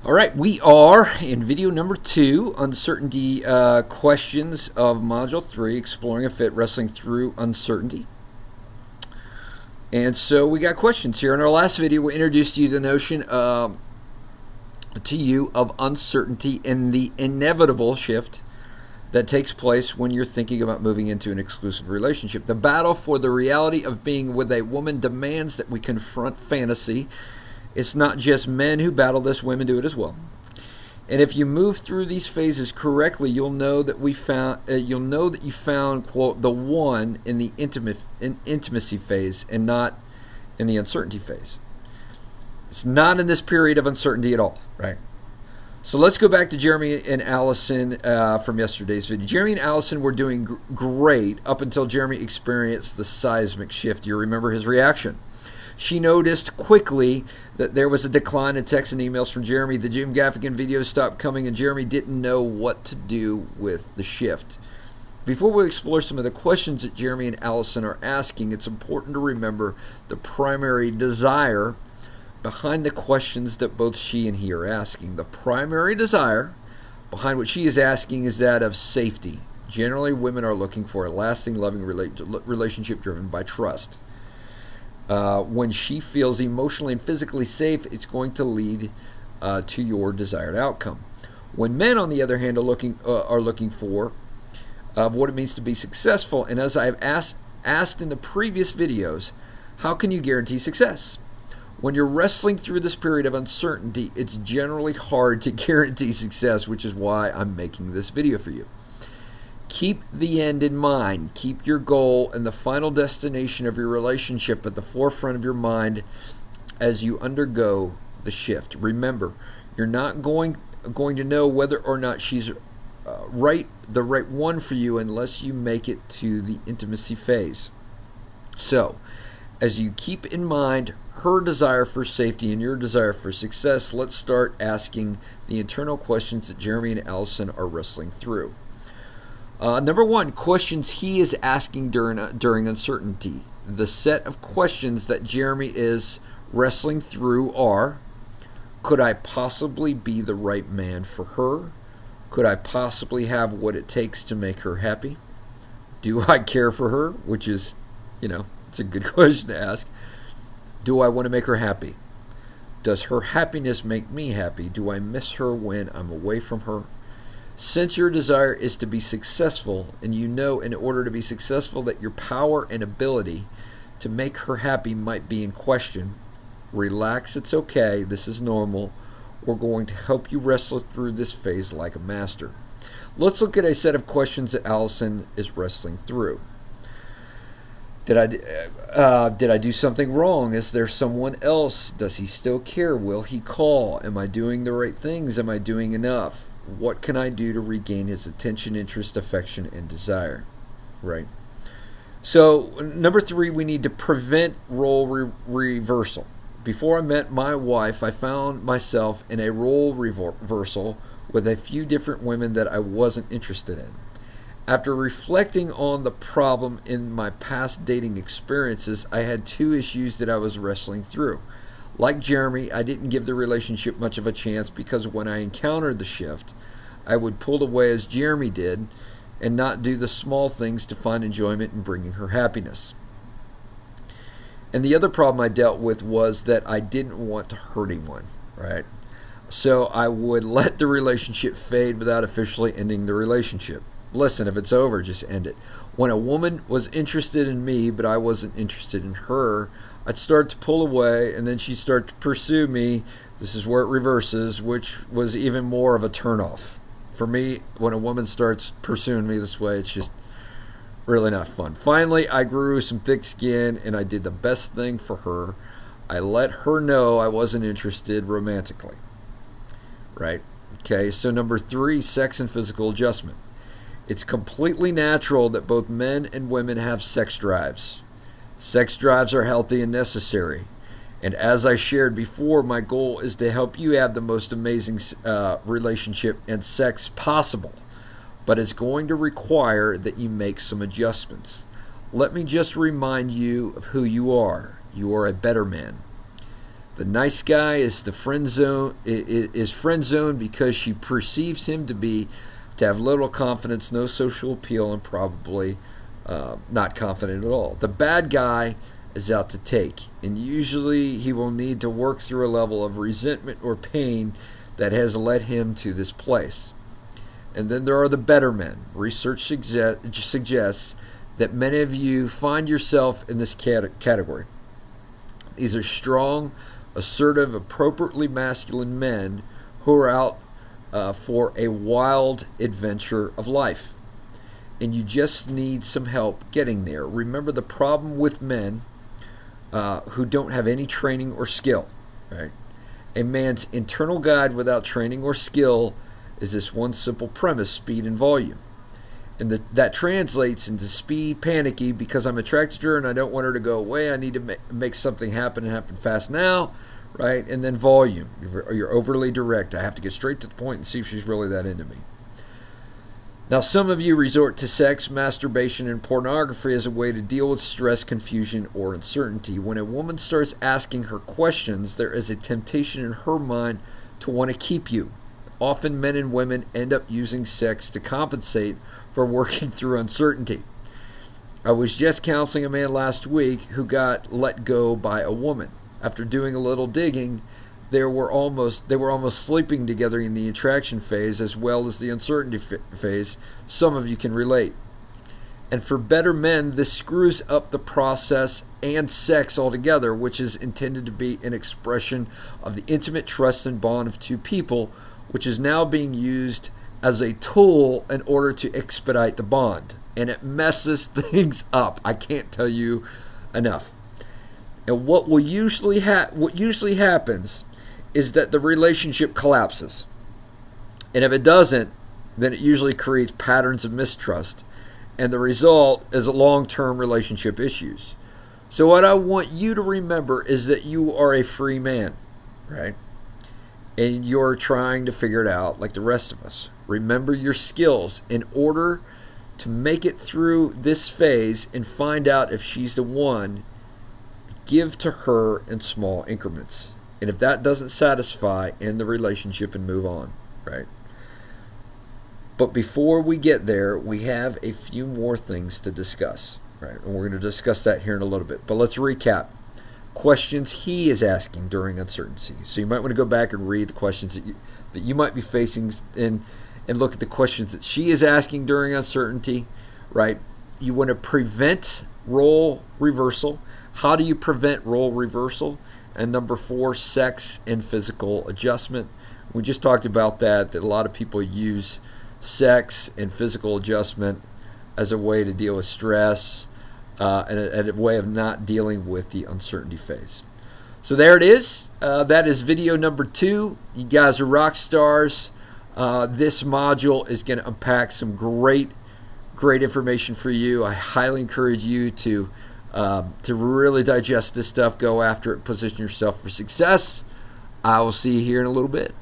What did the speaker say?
All right, we are in video number 2, uncertainty questions of module 3, exploring a fit, wrestling through uncertainty. And so we got questions here. In our last video, we introduced you to the notion of uncertainty and the inevitable shift that takes place when you're thinking about moving into an exclusive relationship. The battle for the reality of being with a woman demands that we confront fantasy. It's not just men who battle this, women do it as well. And if you move through these phases correctly, you'll know that you found, quote, the one in the intimacy phase and not in the uncertainty phase. It's not in this period of uncertainty at all, right? So let's go back to Jeremy and Allison from yesterday's video. Jeremy and Allison were doing great up until Jeremy experienced the seismic shift. You remember his reaction. She noticed quickly that there was a decline in texts and emails from Jeremy. The Jim Gaffigan videos stopped coming, and Jeremy didn't know what to do with the shift. Before we explore some of the questions that Jeremy and Allison are asking, it's important to remember the primary desire behind the questions that both she and he are asking. The primary desire behind what she is asking is that of safety. Generally, women are looking for a lasting, loving relationship driven by trust. When she feels emotionally and physically safe, it's going to lead to your desired outcome. When men, on the other hand, are looking for what it means to be successful, and as I have asked in the previous videos, how can you guarantee success? When you're wrestling through this period of uncertainty, it's generally hard to guarantee success, which is why I'm making this video for you. Keep the end in mind. Keep your goal and the final destination of your relationship at the forefront of your mind as you undergo the shift. Remember, you're not going to know whether or not she's the right one for you unless you make it to the intimacy phase. So, as you keep in mind her desire for safety and your desire for success, let's start asking the internal questions that Jeremy and Allison are wrestling through. Number 1, questions he is asking during uncertainty. The set of questions that Jeremy is wrestling through are: could I possibly be the right man for her? Could I possibly have what it takes to make her happy? Do I care for her? Which is, it's a good question to ask. Do I want to make her happy? Does her happiness make me happy? Do I miss her when I'm away from her? Since your desire is to be successful, and you know in order to be successful that your power and ability to make her happy might be in question, relax, it's okay, this is normal. We're going to help you wrestle through this phase like a master. Let's look at a set of questions that Allison is wrestling through. Did I do something wrong? Is there someone else? Does he still care? Will he call? Am I doing the right things? Am I doing enough? What can I do to regain his attention, interest, affection, and desire? Right? So, number 3, we need to prevent role reversal. Before I met my wife, I found myself in a role reversal with a few different women that I wasn't interested in. After reflecting on the problem in my past dating experiences, I had 2 issues that I was wrestling through. Like Jeremy, I didn't give the relationship much of a chance because when I encountered the shift, I would pull away as Jeremy did and not do the small things to find enjoyment in bringing her happiness. And the other problem I dealt with was that I didn't want to hurt anyone, right? So I would let the relationship fade without officially ending the relationship. Listen, if it's over, just end it. When a woman was interested in me, but I wasn't interested in her, I'd start to pull away, and then she'd start to pursue me. This is where it reverses, which was even more of a turnoff. For me, when a woman starts pursuing me this way, it's just really not fun. Finally, I grew some thick skin, and I did the best thing for her. I let her know I wasn't interested romantically. Right? Okay, so number 3, sex and physical adjustment. It's completely natural that both men and women have sex drives. Sex drives are healthy and necessary. And as I shared before, my goal is to help you have the most amazing relationship and sex possible. But it's going to require that you make some adjustments. Let me just remind you of who you are. You are a better man. The nice guy is the friend zone is friend zone because she perceives him to have little confidence, no social appeal, and probably not confident at all. The bad guy is out to take, and usually he will need to work through a level of resentment or pain that has led him to this place. And then there are the better men. Research suggests that many of you find yourself in this category. These are strong, assertive, appropriately masculine men who are out for a wild adventure of life. And you just need some help getting there. Remember the problem with men who don't have any training or skill, right? A man's internal guide without training or skill is this one simple premise: speed and volume. And that translates into speed, panicky, because I'm attracted to her and I don't want her to go away. I need to make something happen and happen fast now, right? And then volume. You're overly direct. I have to get straight to the point and see if she's really that into me. Now, some of you resort to sex, masturbation, and pornography as a way to deal with stress, confusion, or uncertainty. When a woman starts asking her questions, there is a temptation in her mind to want to keep you. Often men and women end up using sex to compensate for working through uncertainty. I was just counseling a man last week who got let go by a woman. After doing a little digging, they were almost sleeping together in the attraction phase as well as the uncertainty phase. Some of you can relate. And for better men, this screws up the process and sex altogether, which is intended to be an expression of the intimate trust and bond of two people, which is now being used as a tool in order to expedite the bond. And it messes things up. I can't tell you enough. And what usually happens is that the relationship collapses. And if it doesn't, then it usually creates patterns of mistrust. And the result is long-term relationship issues. So what I want you to remember is that you are a free man, right? And you're trying to figure it out like the rest of us. Remember your skills in order to make it through this phase and find out if she's the one. Give to her in small increments. And if that doesn't satisfy, end the relationship and move on, right? But before we get there, we have a few more things to discuss, right? And we're going to discuss that here in a little bit. But let's recap. Questions he is asking during uncertainty. So you might want to go back and read the questions that you might be facing and look at the questions that she is asking during uncertainty, right? You want to prevent role reversal. How do you prevent role reversal? And number 4, sex and physical adjustment. We just talked about that a lot of people use sex and physical adjustment as a way to deal with stress and a way of not dealing with the uncertainty phase. So there it is. That is video number 2. You guys are rock stars. This module is going to unpack some great information for you. I highly encourage you to really digest this stuff, go after it, position yourself for success. I will see you here in a little bit.